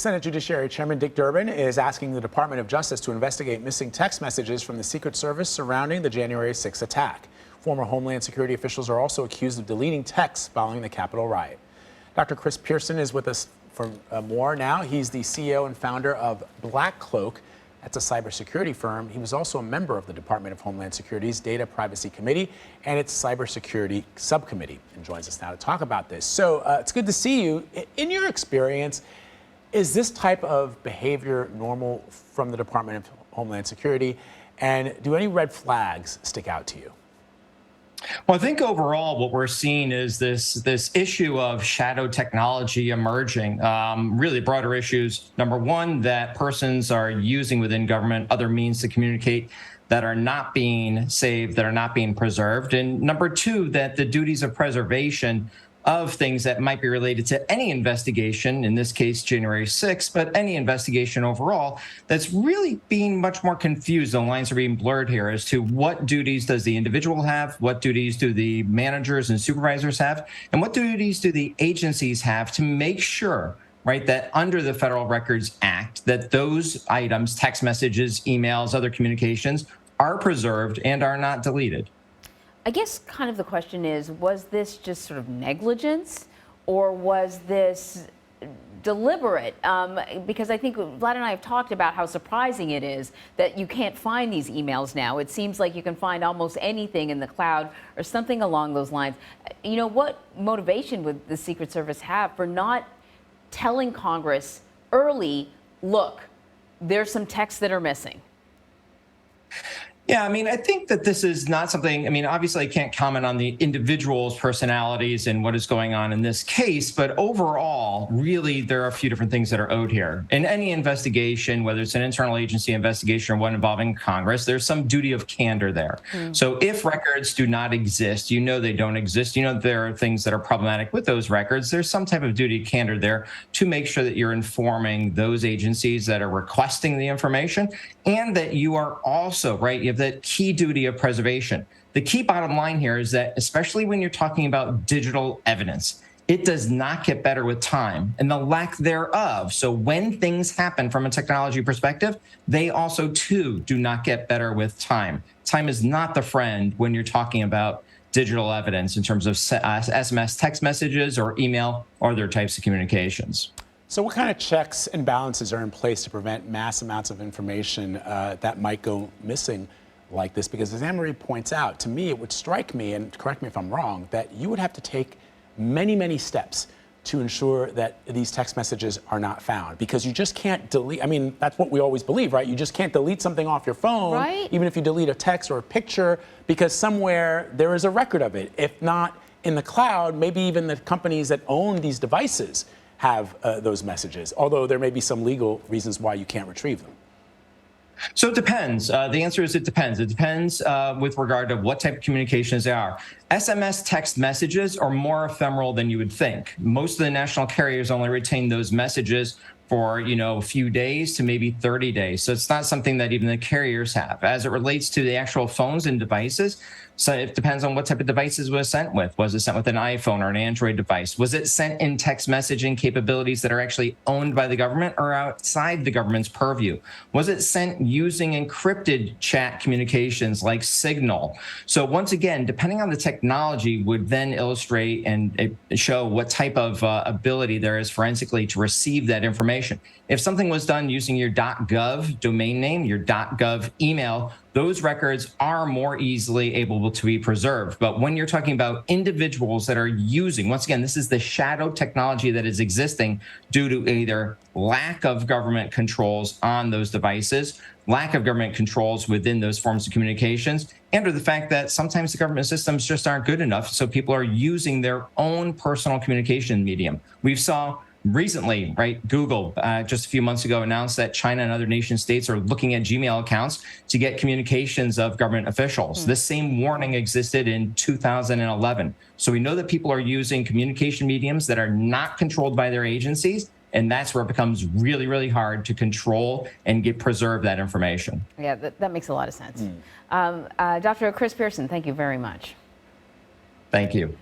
Senate Judiciary Chairman Dick Durbin is asking the Department of Justice to investigate missing text messages from the Secret Service surrounding the January 6th attack. Former Homeland Security officials are also accused of deleting texts following the Capitol riot. Dr. Chris Pierson is with us for more now. He's the CEO and founder of BlackCloak. That's a cybersecurity firm. He was also a member of the Department of Homeland Security's Data Privacy Committee and its Cybersecurity Subcommittee, and joins us now to talk about this. So it's good to see you. In your experience, is this type of behavior normal from the Department of Homeland Security? And do any red flags stick out to you? Well, I think overall what we're seeing is this issue of shadow technology emerging, really broader issues. Number one, that persons are using within government other means to communicate that are not being saved, that are not being preserved. And number two, that the duties of preservation of things that might be related to any investigation, in this case, January 6th, but any investigation overall, that's really being much more confused. The lines are being blurred here as to what duties does the individual have, what duties do the managers and supervisors have, and what duties do the agencies have to make sure, right, that under the Federal Records Act, that those items, text messages, emails, other communications, are preserved and are not deleted. I guess kind of the question is, was this just sort of negligence, or was this deliberate? Because I think Vlad and I have talked about how surprising it is that you can't find these emails now. It seems like you can find almost anything in the cloud or something along those lines. You know, what motivation would the Secret Service have for not telling Congress early, look, there's some texts that are missing? Yeah, I mean, I think that this is not something, I mean, obviously I can't comment on the individual's personalities and what is going on in this case, but overall, really, there are a few different things that are owed here. In any investigation, whether it's an internal agency investigation or one involving Congress, there's some duty of candor there. So if records do not exist, you know they don't exist, you know there are things that are problematic with those records, there's some type of duty of candor there to make sure that you're informing those agencies that are requesting the information, and that you are also, right, you have that key duty of preservation. The key bottom line here is that, especially when you're talking about digital evidence, it does not get better with time and the lack thereof. So when things happen from a technology perspective, they also too do not get better with time. Time is not the friend when you're talking about digital evidence in terms of SMS text messages or email or other types of communications. So what kind of checks and balances are in place to prevent mass amounts of information that might go missing like this? Because as Anne-Marie points out, to me, it would strike me, and correct me if I'm wrong, that you would have to take many, many steps to ensure that these text messages are not found, because you just can't delete. I mean, that's what we always believe, right? You just can't delete something off your phone, right? Even if you delete a text or a picture, because somewhere there is a record of it. If not in the cloud, maybe even the companies that own these devices have those messages, although there may be some legal reasons why you can't retrieve them. So it depends. The answer is it depends. It depends with regard to what type of communications they are. SMS text messages are more ephemeral than you would think. Most of the national carriers only retain those messages for, a few days to maybe 30 days. So it's not something that even the carriers have. As it relates to the actual phones and devices, so it depends on what type of devices was sent with. Was it sent with an iPhone or an Android device? Was it sent in text messaging capabilities that are actually owned by the government or outside the government's purview? Was it sent using encrypted chat communications like Signal? So once again, depending on the technology would then illustrate and show what type of ability there is forensically to receive that information. If something was done using your .gov domain name, your .gov email, those records are more easily able to be preserved. But when you're talking about individuals that are using, once again, this is the shadow technology that is existing due to either lack of government controls on those devices, lack of government controls within those forms of communications, and or the fact that sometimes the government systems just aren't good enough, so people are using their own personal communication medium. We saw recently, right, Google just a few months ago announced that China and other nation states are looking at Gmail accounts to get communications of government officials. This same warning existed in 2011. So we know that people are using communication mediums that are not controlled by their agencies, and that's where it becomes really, really hard to control and preserve that information. Yeah, that makes a lot of sense. Dr. Chris Pierson, thank you very much. Thank you.